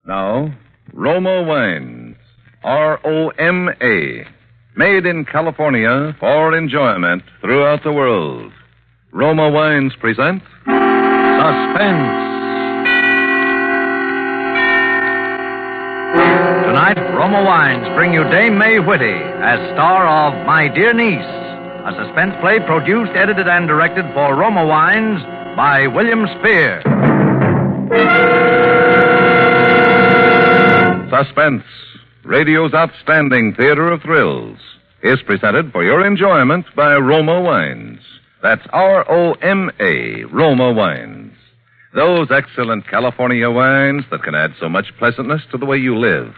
Now, Roma Wines. R-O-M-A. Made in California for enjoyment throughout the world. Roma Wines present Suspense. Tonight, Roma Wines bring you Dame May Whitty as star of My Dear Niece, a suspense play produced, edited, and directed for Roma Wines by William Spear. Suspense, radio's outstanding theater of thrills, is presented for your enjoyment by Roma Wines. That's R-O-M-A, Roma Wines. Those excellent California wines that can add so much pleasantness to the way you live,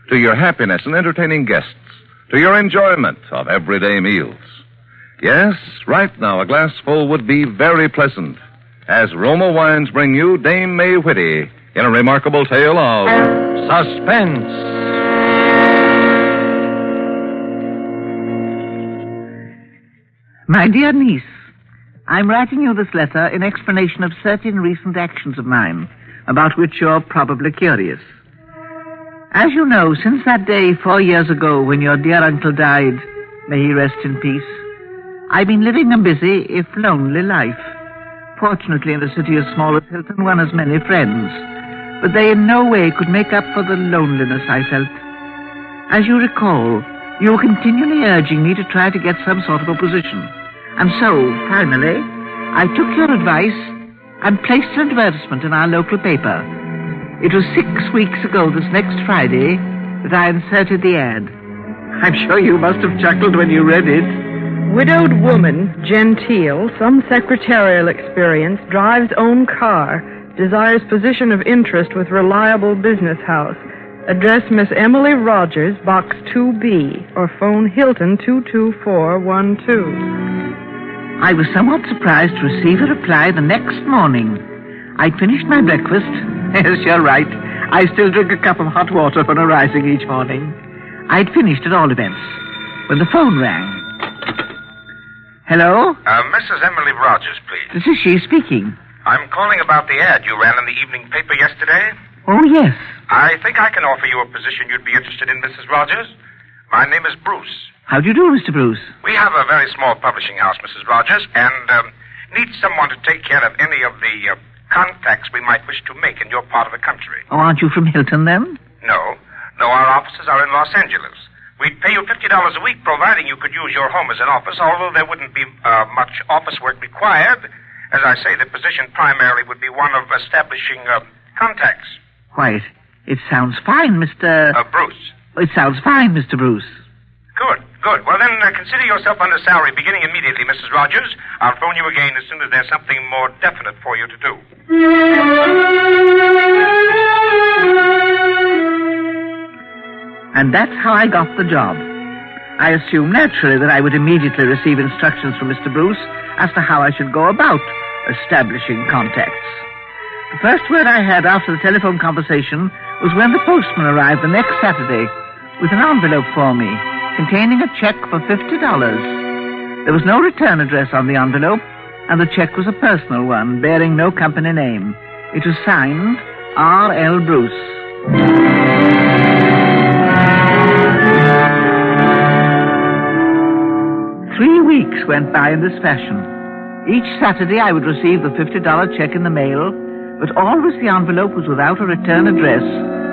to your happiness in entertaining guests, to your enjoyment of everyday meals. Yes, right now a glassful would be very pleasant, as Roma Wines bring you Dame May Whitty in a remarkable tale of Suspense. My dear niece, I'm writing you this letter in explanation of certain recent actions of mine, about which you're probably curious. As you know, since that day 4 years ago when your dear uncle died, may he rest in peace, I've been living a busy, if lonely, life. Fortunately, in a city as small as Hilton, one has many friends, but they in no way could make up for the loneliness I felt. As you recall, you were continually urging me to try to get some sort of a position. And so, finally, I took your advice and placed an advertisement in our local paper. It was 6 weeks ago, this next Friday, that I inserted the ad. I'm sure you must have chuckled when you read it. Widowed woman, genteel, some secretarial experience, drives own car, desires position of interest with reliable business house. Address Miss Emily Rogers, Box 2B, or phone Hilton 22412. I was somewhat surprised to receive a reply the next morning. I'd finished my breakfast. Yes, you're right. I still drink a cup of hot water for a rising each morning. I'd finished at all events when the phone rang. Hello? Mrs. Emily Rogers, please. This is she speaking. I'm calling about the ad you ran in the evening paper yesterday. Oh, yes. I think I can offer you a position you'd be interested in, Mrs. Rogers. My name is Bruce. How do you do, Mr. Bruce? We have a very small publishing house, Mrs. Rogers, and need someone to take care of any of the contacts we might wish to make in your part of the country. Oh, aren't you from Hilton, then? No, our offices are in Los Angeles. We'd pay you $50 a week, providing you could use your home as an office, although there wouldn't be much office work required. As I say, the position primarily would be one of establishing contacts. Why, it sounds fine, Mr... Bruce. It sounds fine, Mr. Bruce. Good. Well, then, consider yourself under salary beginning immediately, Mrs. Rogers. I'll phone you again as soon as there's something more definite for you to do. And that's how I got the job. I assumed naturally that I would immediately receive instructions from Mr. Bruce as to how I should go about establishing contacts. The first word I had after the telephone conversation was when the postman arrived the next Saturday with an envelope for me containing a check for $50. There was no return address on the envelope, and the check was a personal one bearing no company name. It was signed R.L. Bruce. 3 weeks went by in this fashion. Each Saturday I would receive the $50 check in the mail, but always the envelope was without a return address,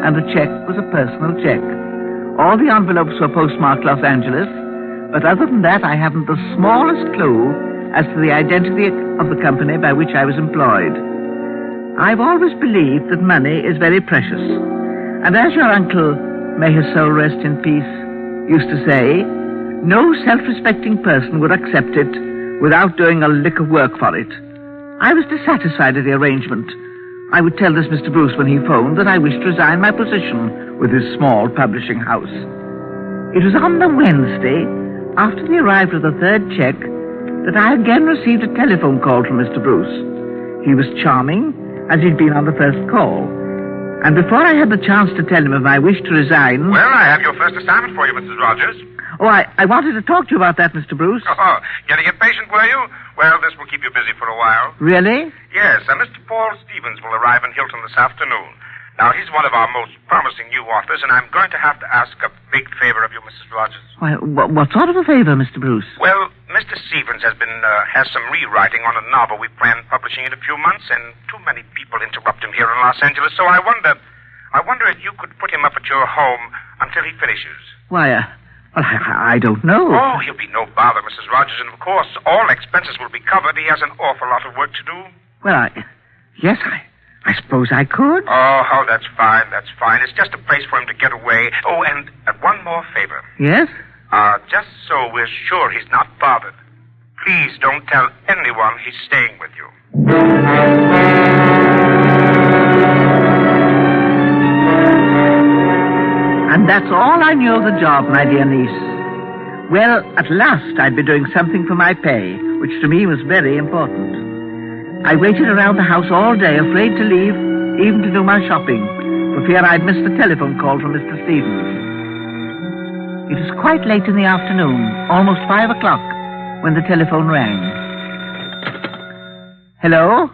and the check was a personal check. All the envelopes were postmarked Los Angeles, but other than that I haven't the smallest clue as to the identity of the company by which I was employed. I've always believed that money is very precious, and as your uncle, may his soul rest in peace, used to say, no self-respecting person would accept it without doing a lick of work for it. I was dissatisfied with the arrangement. I would tell this Mr. Bruce when he phoned that I wished to resign my position with his small publishing house. It was on the Wednesday, after the arrival of the third check, that I again received a telephone call from Mr. Bruce. He was charming, as he'd been on the first call. And before I had the chance to tell him of my wish to resign... Well, I have your first assignment for you, Mrs. Rogers. Oh, I wanted to talk to you about that, Mr. Bruce. Oh, getting impatient, were you? Well, this will keep you busy for a while. Really? Yes, Mr. Paul Stevens will arrive in Hilton this afternoon. Now, he's one of our most promising new authors, and I'm going to have to ask a big favor of you, Mrs. Rogers. Why, what sort of a favor, Mr. Bruce? Well, Mr. Stevens has some rewriting on a novel we plan publishing in a few months, and too many people interrupt him here in Los Angeles, so I wonder if you could put him up at your home until he finishes. Why, I don't know. Oh, he'll be no bother, Mrs. Rogers, and of course, all expenses will be covered. He has an awful lot of work to do. Well, yes, I suppose I could. Oh, that's fine. It's just a place for him to get away. Oh, and one more favor. Yes? Just so we're sure he's not bothered. Please don't tell anyone he's staying with you. And that's all I knew of the job, my dear niece. Well, at last I'd be doing something for my pay, which to me was very important. I waited around the house all day, afraid to leave, even to do my shopping, for fear I'd miss the telephone call from Mr. Stevens. It was quite late in the afternoon, almost 5 o'clock, when the telephone rang. Hello?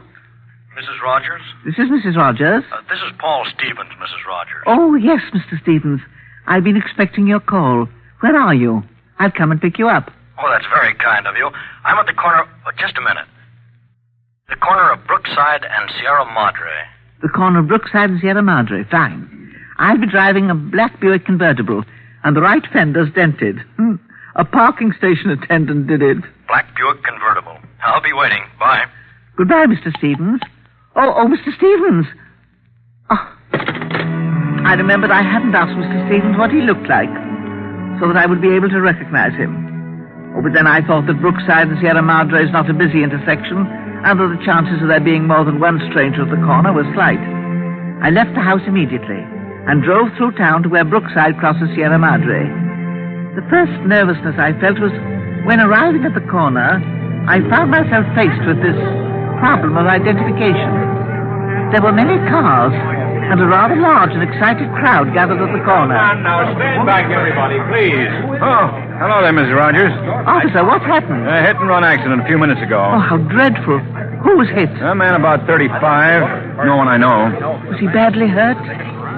Mrs. Rogers? This is Mrs. Rogers. This is Paul Stevens, Mrs. Rogers. Oh, yes, Mr. Stevens. I've been expecting your call. Where are you? I'll come and pick you up. Oh, that's very kind of you. I'm at the corner... just a minute. The corner of Brookside and Sierra Madre. The corner of Brookside and Sierra Madre. Fine. I'll be driving a black Buick convertible, and the right fender's dented. A parking station attendant did it. Black Buick convertible. I'll be waiting. Bye. Goodbye, Mr. Stevens. Oh, Mr. Stevens. Oh, I remembered I hadn't asked Mr. Stevens what he looked like, so that I would be able to recognize him. Oh, but then I thought that Brookside and Sierra Madre is not a busy intersection, and that the chances of there being more than one stranger at the corner were slight. I left the house immediately and drove through town to where Brookside crosses Sierra Madre. The first nervousness I felt was when arriving at the corner, I found myself faced with this problem of identification. There were many cars and a rather large and excited crowd gathered at the corner. Now, stand back, everybody, please. Oh, hello there, Mrs. Rogers. Officer, what's happened? A hit-and-run accident a few minutes ago. Oh, how dreadful. Who was hit? A man about 35. No one I know. Was he badly hurt?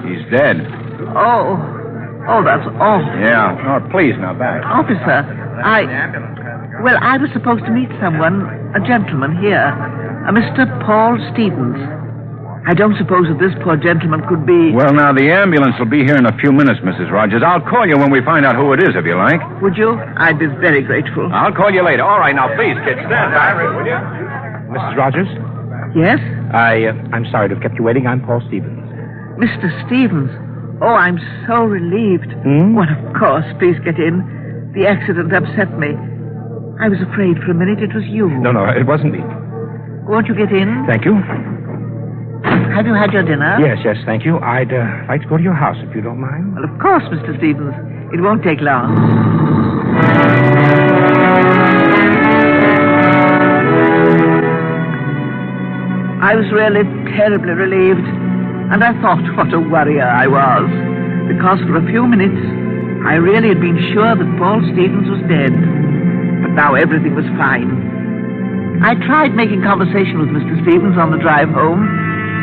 He's dead. Oh, that's awful. Yeah. Oh, please, now back. Officer, I was supposed to meet someone, a gentleman here, a Mr. Paul Stevens. I don't suppose that this poor gentleman could be... Well, now, the ambulance will be here in a few minutes, Mrs. Rogers. I'll call you when we find out who it is, if you like. Would you? I'd be very grateful. I'll call you later. All right, now, please, kid, stand back, will you? Mrs. Rogers? Yes? I'm sorry to have kept you waiting. I'm Paul Stevens. Mr. Stevens. Oh, I'm so relieved. Well, of course. Please get in. The accident upset me. I was afraid for a minute it was you. No, it wasn't me. Won't you get in? Thank you. Have you had your dinner? Yes, thank you. I'd like to go to your house, if you don't mind. Well, of course, Mr. Stevens. It won't take long. I was really terribly relieved, and I thought what a worrier I was, because for a few minutes I really had been sure that Paul Stevens was dead. But now everything was fine. I tried making conversation with Mr. Stevens on the drive home,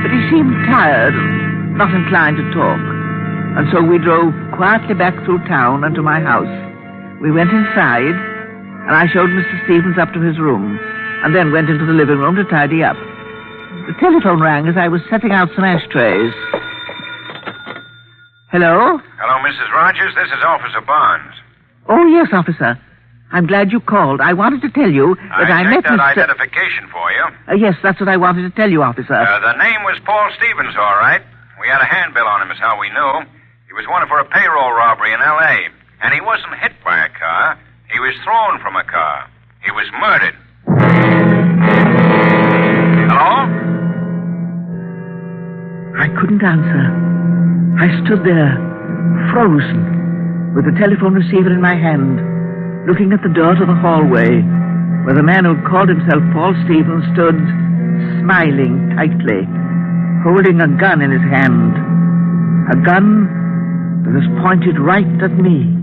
but he seemed tired and not inclined to talk. And so we drove quietly back through town and to my house. We went inside, and I showed Mr. Stevens up to his room, and then went into the living room to tidy up. The telephone rang as I was setting out some ashtrays. Hello? Hello, Mrs. Rogers. This is Officer Barnes. Oh, yes, officer. I'm glad you called. I wanted to tell you that I met checked that Mr. identification for you. Yes, that's what I wanted to tell you, officer. The name was Paul Stevens, all right. We had a handbill on him, is how we knew. He was wanted for a payroll robbery in L.A., and he wasn't hit by a car. He was thrown from a car. He was murdered. Hello? I couldn't answer. I stood there, frozen, with the telephone receiver in my hand, looking at the door to the hallway, where the man who'd called himself Paul Stevens stood, smiling tightly, holding a gun in his hand. A gun that was pointed right at me.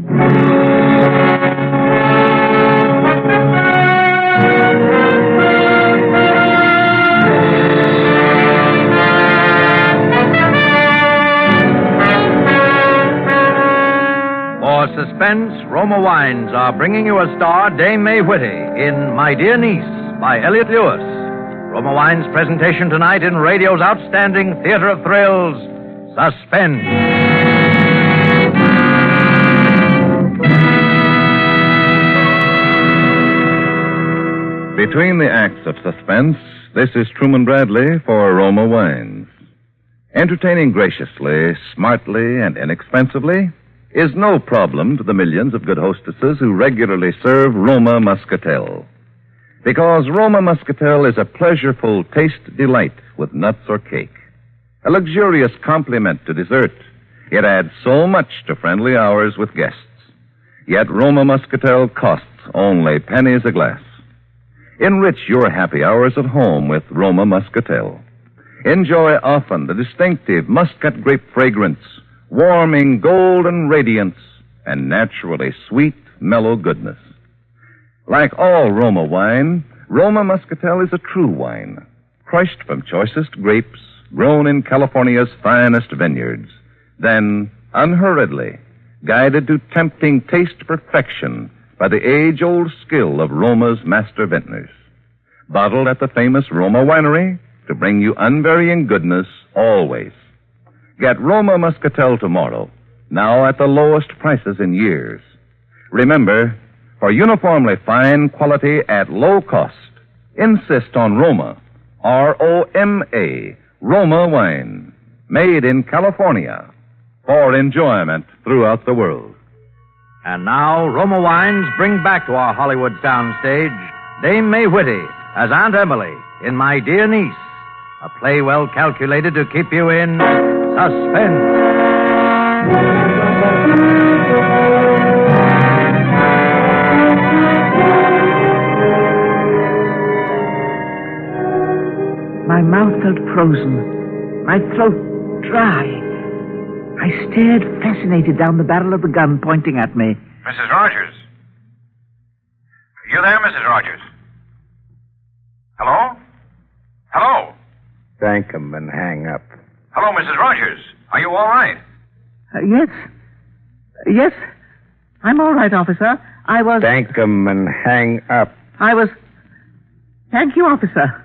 Suspense, Roma Wines are bringing you a star, Dame May Whitty, in My Dear Niece by Elliot Lewis. Roma Wines' presentation tonight in radio's outstanding theater of thrills, Suspense. Between the acts of Suspense, this is Truman Bradley for Roma Wines. Entertaining graciously, smartly, and inexpensively is no problem to the millions of good hostesses who regularly serve Roma Muscatel. Because Roma Muscatel is a pleasureful taste delight with nuts or cake, a luxurious complement to dessert. It adds so much to friendly hours with guests. Yet Roma Muscatel costs only pennies a glass. Enrich your happy hours at home with Roma Muscatel. Enjoy often the distinctive muscat grape fragrance, warming golden radiance, and naturally sweet, mellow goodness. Like all Roma wine, Roma Muscatel is a true wine, crushed from choicest grapes, grown in California's finest vineyards, then unhurriedly guided to tempting taste perfection by the age-old skill of Roma's master vintners. Bottled at the famous Roma winery to bring you unvarying goodness always. Get Roma Muscatel tomorrow, now at the lowest prices in years. Remember, for uniformly fine quality at low cost, insist on Roma, R-O-M-A, Roma wine, made in California for enjoyment throughout the world. And now, Roma Wines bring back to our Hollywood soundstage Dame May Whitty as Aunt Emily in My Dear Niece, a play well calculated to keep you in suspense. My mouth felt frozen, my throat dry. I stared fascinated down the barrel of the gun pointing at me. Mrs. Rogers? You there, Mrs. Rogers? Hello? Hello? Thank him and hang up. Hello, Mrs. Rogers. Are you all right? Yes. Yes. I'm all right, officer. I was... Thank him and hang up. I was... Thank you, officer.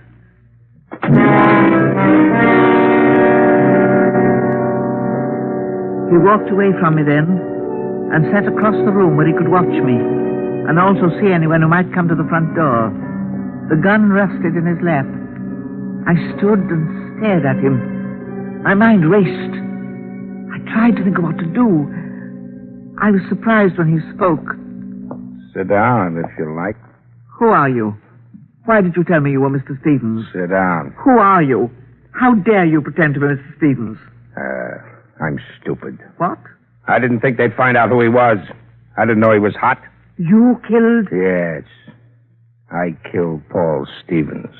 He walked away from me then and sat across the room where he could watch me and also see anyone who might come to the front door. The gun rested in his lap. I stood and stared at him. My mind raced. I tried to think of what to do. I was surprised when he spoke. Sit down if you like. Who are you? Why did you tell me you were Mr. Stevens? Sit down. Who are you? How dare you pretend to be Mr. Stevens? I'm stupid. What? I didn't think they'd find out who he was. I didn't know he was hot. You killed... Yes. I killed Paul Stevens.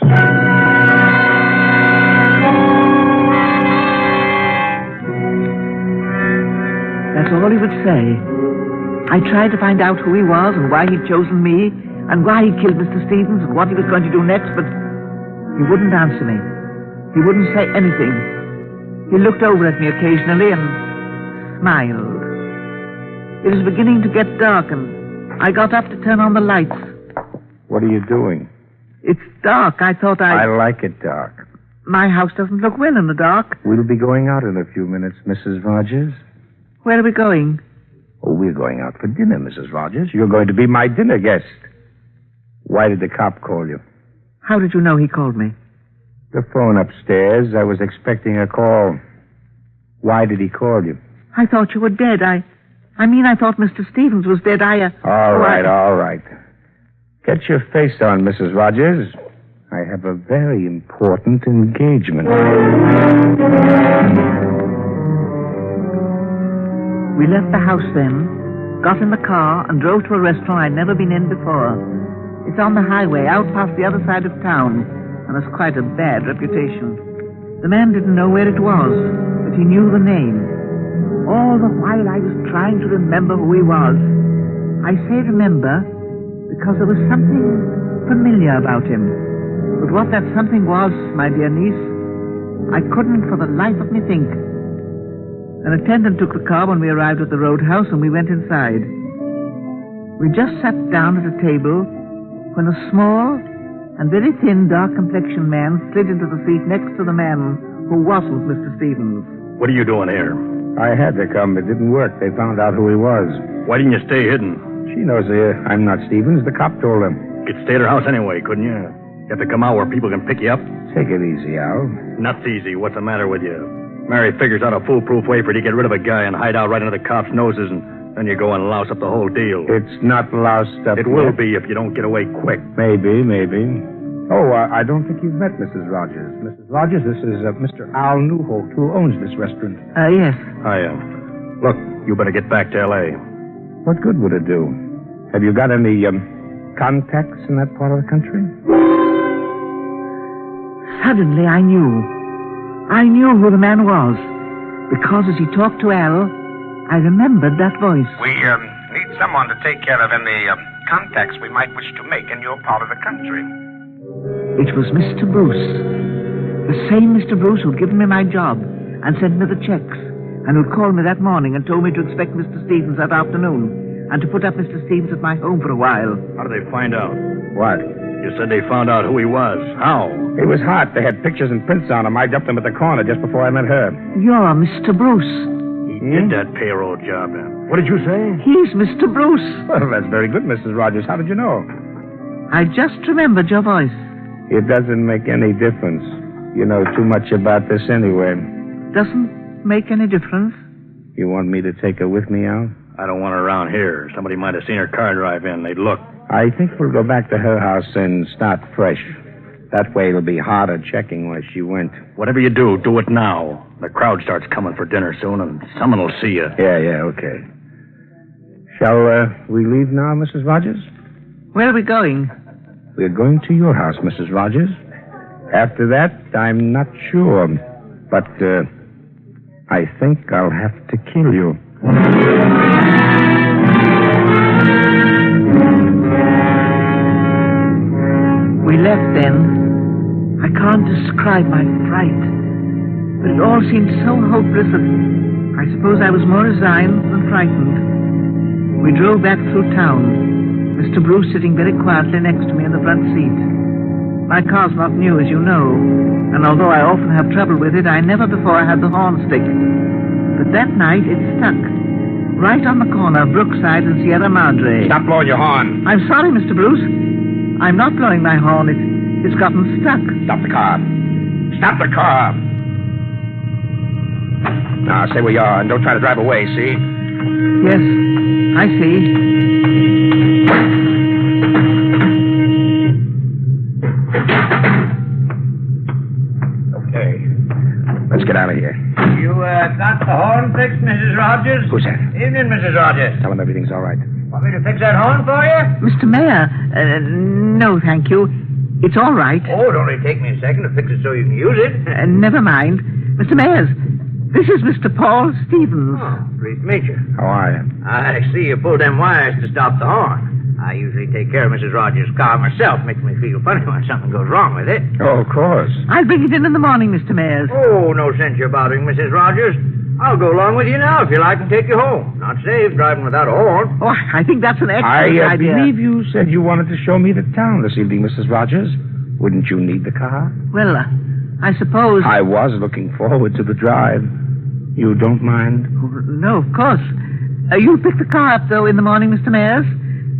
That's all he would say. I tried to find out who he was and why he'd chosen me and why he killed Mr. Stevens and what he was going to do next, but he wouldn't answer me. He wouldn't say anything. He looked over at me occasionally and smiled. It was beginning to get dark, and I got up to turn on the lights. What are you doing? It's dark. I thought I like it dark. My house doesn't look well in the dark. We'll be going out in a few minutes, Mrs. Rogers. Where are we going? Oh, we're going out for dinner, Mrs. Rogers. You're going to be my dinner guest. Why did the cop call you? How did you know he called me? The phone upstairs. I was expecting a call. Why did he call you? I thought you were dead. I thought Mr. Stevens was dead. All right. Get your face on, Mrs. Rogers. I have a very important engagement. We left the house then, got in the car, and drove to a restaurant I'd never been in before. It's on the highway, out past the other side of town, and has quite a bad reputation. The man didn't know where it was, but he knew the name. All the while I was trying to remember who he was. I say remember because there was something familiar about him. But what that something was, my dear niece, I couldn't for the life of me think. An attendant took the car when we arrived at the roadhouse, and we went inside. We just sat down at a table when a small and very thin, dark-complexioned man slid into the seat next to the man who wasn't Mr. Stevens. What are you doing here? I had to come. It didn't work. They found out who he was. Why didn't you stay hidden? She knows I'm not Stevens. The cop told him. You could stay at her house anyway, couldn't you? You have to come out where people can pick you up. Take it easy, Al. Nuts easy. What's the matter with you? Mary figures out a foolproof way for you to get rid of a guy and hide out right under the cops' noses, and then you go and louse up the whole deal. It's not loused up. It will be if you don't get away quick. Maybe. Oh, I don't think you've met Mrs. Rogers. Mrs. Rogers, this is Mr. Al Newholt, who owns this restaurant. Yes. Hi, look, you better get back to L.A. What good would it do? Have you got any contacts in that part of the country? Suddenly I knew. I knew who the man was, because as he talked to Al, I remembered that voice. We need someone to take care of any contacts we might wish to make in your part of the country. It was Mr. Bruce. The same Mr. Bruce who'd given me my job and sent me the checks, and who'd called me that morning and told me to expect Mr. Stevens that afternoon, and to put up Mr. Stevens at my home for a while. How did they find out? What? You said they found out who he was. How? It was hot. They had pictures and prints on him. I dumped them at the corner just before I met her. You're Mr. Bruce. He did that payroll job, then. What did you say? He's Mr. Bruce. Well, that's very good, Mrs. Rogers. How did you know? I just remembered your voice. It doesn't make any difference. You know too much about this anyway. Doesn't make any difference? You want me to take her with me, Al? I don't want her around here. Somebody might have seen her car drive in. They'd look. I think we'll go back to her house and start fresh. That way it'll be harder checking where she went. Whatever you do, do it now. The crowd starts coming for dinner soon, and someone will see you. Yeah, okay. Shall we leave now, Mrs. Rogers? Where are we going? We're going to your house, Mrs. Rogers. After that, I'm not sure. But I think I'll have to kill you. We left then. I can't describe my fright. But it all seemed so hopeless that I suppose I was more resigned than frightened. We drove back through town, Mr. Bruce sitting very quietly next to me in the front seat. My car's not new, as you know, and although I often have trouble with it, I never before had the horn stick. But that night it stuck, right on the corner of Brookside and Sierra Madre. Stop blowing your horn. I'm sorry, Mr. Bruce. I'm not blowing my horn. It's gotten stuck. Stop the car. Stop the car. Now, stay where you are and don't try to drive away, see? Yes, I see. Okay. Let's get out of here. You got the horn fixed, Mrs. Rogers? Who's that? Evening, Mrs. Rogers. Tell him everything's all right. Want me to fix that horn for you? Mr. Mayor, no, thank you. It's all right. Oh, it'll only take me a second to fix it so you can use it. Never mind. Mr. Mayors, this is Mr. Paul Stevens. Oh, pleased to meet you. How are you? I see you pulled them wires to stop the horn. I usually take care of Mrs. Rogers' car myself. Makes me feel funny when something goes wrong with it. Oh, of course. I'll bring it in the morning, Mr. Mayors. Oh, no sense you're bothering Mrs. Rogers. I'll go along with you now if you like and take you home. Not safe driving without a horn. Oh, I think that's an excellent I idea. believe you said you wanted to show me the town this evening, Mrs. Rogers. Wouldn't you need the car? Well, I suppose... I was looking forward to the drive. You don't mind? No, of course. You'll pick the car up, though, in the morning, Mr. Mayors?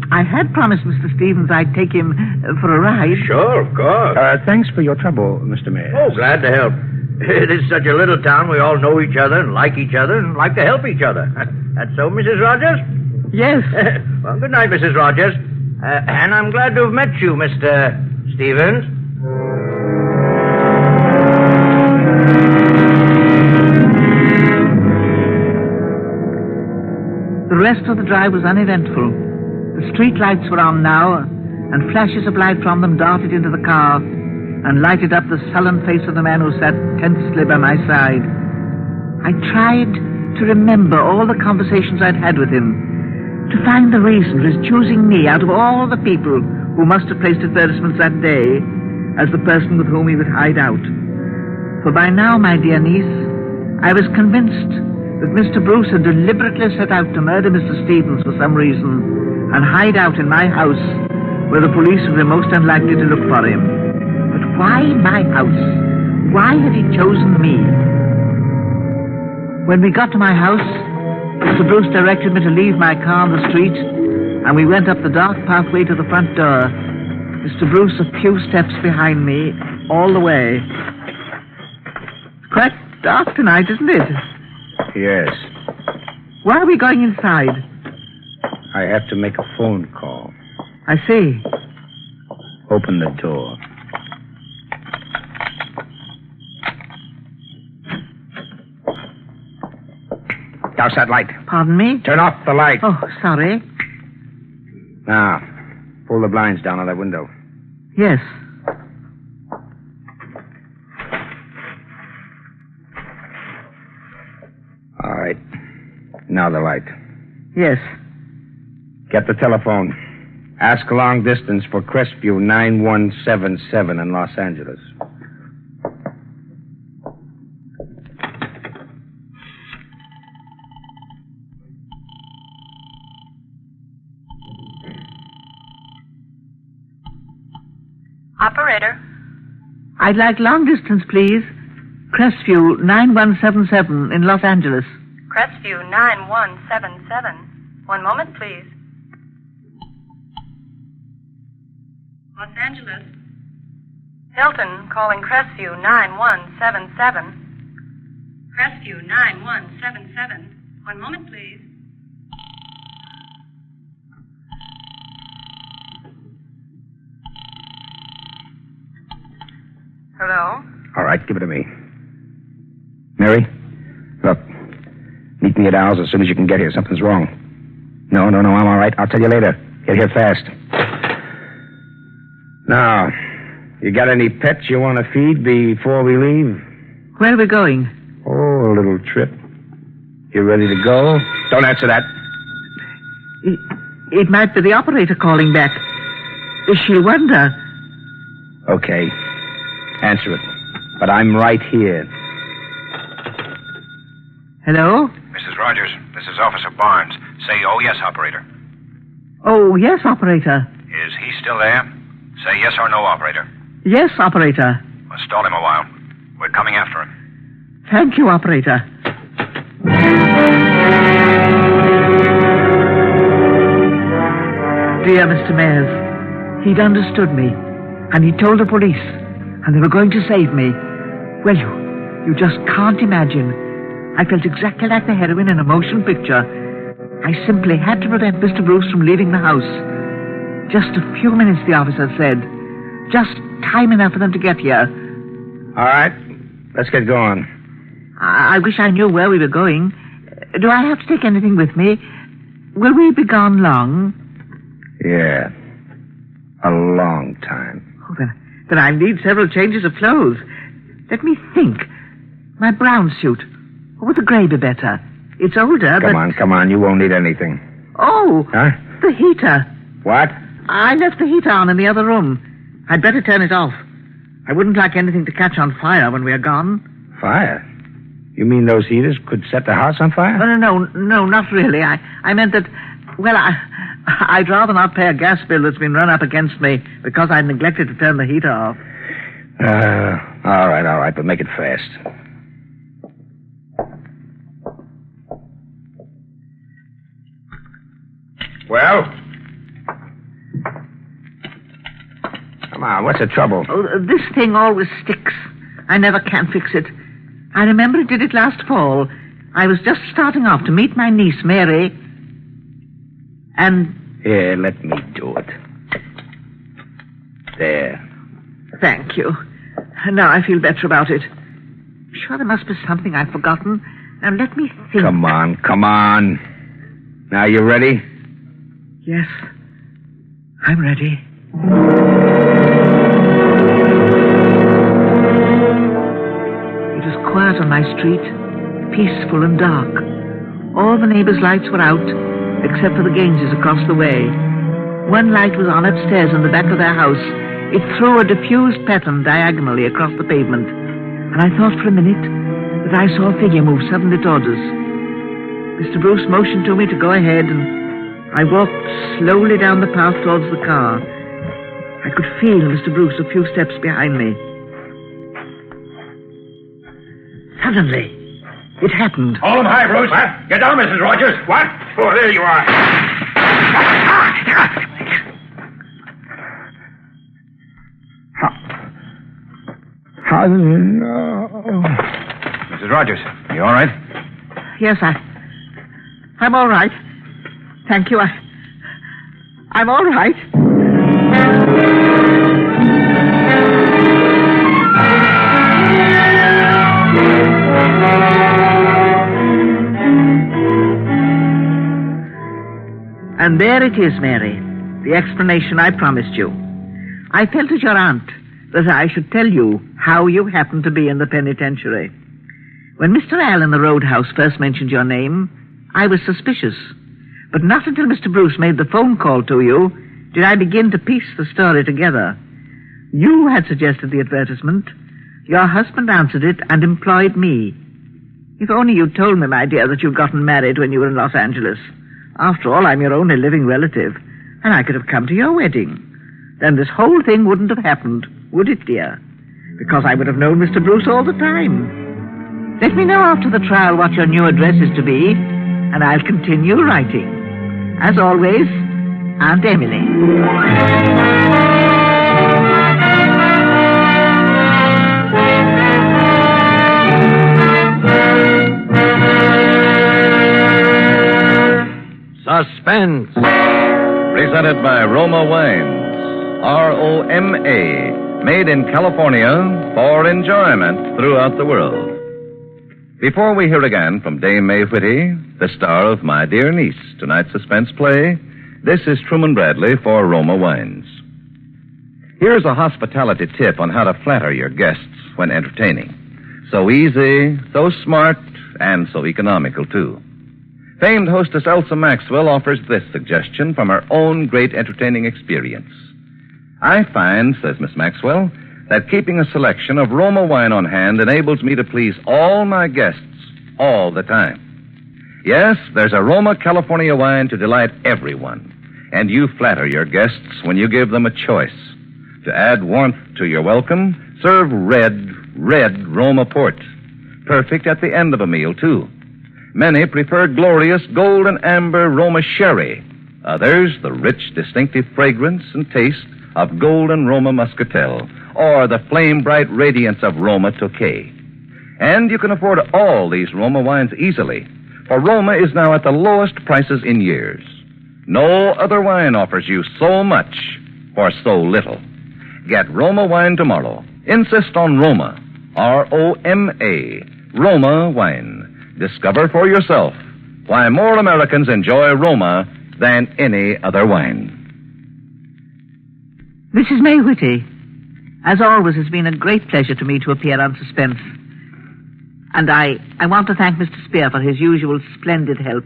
I had promised Mr. Stevens I'd take him for a ride. Sure, of course. Thanks for your trouble, Mr. Mayor. Oh, glad to help. It is such a little town. We all know each other and like each other and like to help each other. That's so, Mrs. Rogers? Yes. Well, good night, Mrs. Rogers. And I'm glad to have met you, Mr. Stevens. The rest of the drive was uneventful. The street lights were on now, and flashes of light from them darted into the car and lighted up the sullen face of the man who sat tensely by my side. I tried to remember all the conversations I'd had with him, to find the reason for his choosing me out of all the people who must have placed advertisements that day as the person with whom he would hide out. For by now, my dear niece, I was convinced that Mr. Bruce had deliberately set out to murder Mr. Stevens for some reason, and hide out in my house where the police would be most unlikely to look for him. But why my house? Why had he chosen me? When we got to my house, Mr. Bruce directed me to leave my car on the street, and we went up the dark pathway to the front door. Mr. Bruce a few steps behind me, all the way. It's quite dark tonight, isn't it? Yes. Why are we going inside? I have to make a phone call. I see. Open the door. Douse that light. Pardon me? Turn off the light. Oh, sorry. Now, pull the blinds down on that window. Yes. All right. Now the light. Yes. Get the telephone. Ask long distance for Crestview 9177 in Los Angeles. Operator. I'd like long distance, please. Crestview 9177 in Los Angeles. Crestview 9177. One moment, please. Los Angeles. Hilton calling Crestview 9177. Crestview 9177. One moment, please. Hello? All right, give it to me. Mary, look. Meet me at Al's as soon as you can get here. Something's wrong. No, I'm all right. I'll tell you later. Get here fast. Now, you got any pets you want to feed before we leave? Where are we going? Oh, a little trip. You ready to go? Don't answer that. It might be the operator calling back. She'll wonder. Okay. Answer it. But I'm right here. Hello? Mrs. Rogers, this is Officer Barnes. Say, oh, yes, operator. Oh, yes, operator. Is he still there? Say yes or no, operator. Yes, operator. Well, stall him a while. We're coming after him. Thank you, operator. Dear Mr. Mayers, he'd understood me, and he told the police, and they were going to save me. Well, you just can't imagine. I felt exactly like the heroine in a motion picture. I simply had to prevent Mr. Bruce from leaving the house. Just a few minutes, the officer said. Just time enough for them to get here. All right. Let's get going. I wish I knew where we were going. Do I have to take anything with me? Will we be gone long? Yeah. A long time. Oh, then I need several changes of clothes. Let me think. My brown suit. Or would the gray be better? It's older, but... Come on. You won't need anything. Oh! Huh? The heater. What? I left the heater on in the other room. I'd better turn it off. I wouldn't like anything to catch on fire when we are gone. Fire? You mean those heaters could set the house on fire? No, not really. I meant that, well, I'd rather not pay a gas bill that's been run up against me because I neglected to turn the heater off. All right, but make it fast. Well? Come on, what's the trouble? Oh, this thing always sticks. I never can fix it. I remember it did it last fall. I was just starting off to meet my niece, Mary. And... Here, let me do it. There. Thank you. Now I feel better about it. Sure there must be something I've forgotten. Now let me think. Come on. Now you ready? Yes. I'm ready. It was quiet on my street, peaceful and dark. All the neighbors' lights were out, except for the Gaineses across the way. One light was on upstairs in the back of their house. It threw a diffused pattern diagonally across the pavement, and I thought for a minute that I saw a figure move suddenly toward us. Mr. Bruce motioned to me to go ahead, and I walked slowly down the path towards the car. I could feel Mr. Bruce a few steps behind me. Suddenly, it happened. Hold him high, Bruce. What? Get down, Mrs. Rogers. What? Oh, there you are. Mrs. Rogers, you all right? Yes, I'm all right. Thank you. I'm all right. And there it is, Mary, the explanation I promised you. I felt as your aunt that I should tell you how you happened to be in the penitentiary. When Mr. Al in the roadhouse first mentioned your name, I was suspicious. But not until Mr. Bruce made the phone call to you did I begin to piece the story together. You had suggested the advertisement. Your husband answered it and employed me. If only you'd told me, my dear, that you'd gotten married when you were in Los Angeles. After all, I'm your only living relative, and I could have come to your wedding. Then this whole thing wouldn't have happened, would it, dear? Because I would have known Mr. Bruce all the time. Let me know after the trial what your new address is to be, and I'll continue writing. As always, Aunt Emily. Suspense. Presented by Roma Wines. R-O-M-A. Made in California for enjoyment throughout the world. Before we hear again from Dame May Whitty, the star of My Dear Niece, tonight's suspense play, this is Truman Bradley for Roma Wines. Here's a hospitality tip on how to flatter your guests when entertaining. So easy, so smart, and so economical, too. Famed hostess Elsa Maxwell offers this suggestion from her own great entertaining experience. I find, says Miss Maxwell, that keeping a selection of Roma wine on hand enables me to please all my guests all the time. Yes, there's a Roma California wine to delight everyone, and you flatter your guests when you give them a choice. To add warmth to your welcome, serve red Roma port. Perfect at the end of a meal, too. Many prefer glorious golden amber Roma sherry. Others, the rich, distinctive fragrance and taste of golden Roma muscatel, or the flame-bright radiance of Roma Tokay. And you can afford all these Roma wines easily, for Roma is now at the lowest prices in years. No other wine offers you so much for so little. Get Roma wine tomorrow. Insist on Roma. R-O-M-A. Roma wine. Discover for yourself why more Americans enjoy Roma than any other wine. This is May Whitty. As always, it's been a great pleasure to me to appear on Suspense. And I want to thank Mr. Spear for his usual splendid help,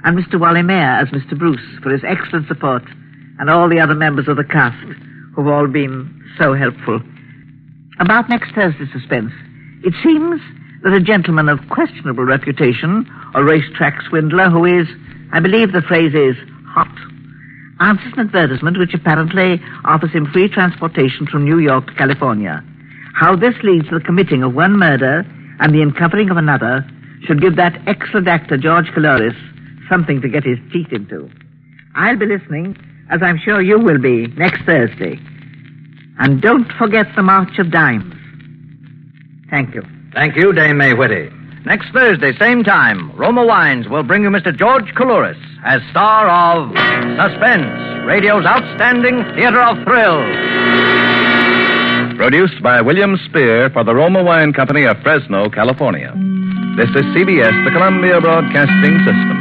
and Mr. Wally Mayer as Mr. Bruce for his excellent support, and all the other members of the cast who've all been so helpful. About next Thursday's Suspense, it seems that a gentleman of questionable reputation, a racetrack swindler who is, I believe the phrase is, hot, answers an advertisement which apparently offers him free transportation from New York to California. How this leads to the committing of one murder and the uncovering of another should give that excellent actor, George Caloris, something to get his teeth into. I'll be listening, as I'm sure you will be, next Thursday. And don't forget the March of Dimes. Thank you. Thank you, Dame May Whitty. Next Thursday, same time, Roma Wines will bring you Mr. George Caloris as star of Suspense, radio's outstanding theater of thrills. Produced by William Spear for the Roma Wine Company of Fresno, California. This is CBS, the Columbia Broadcasting System.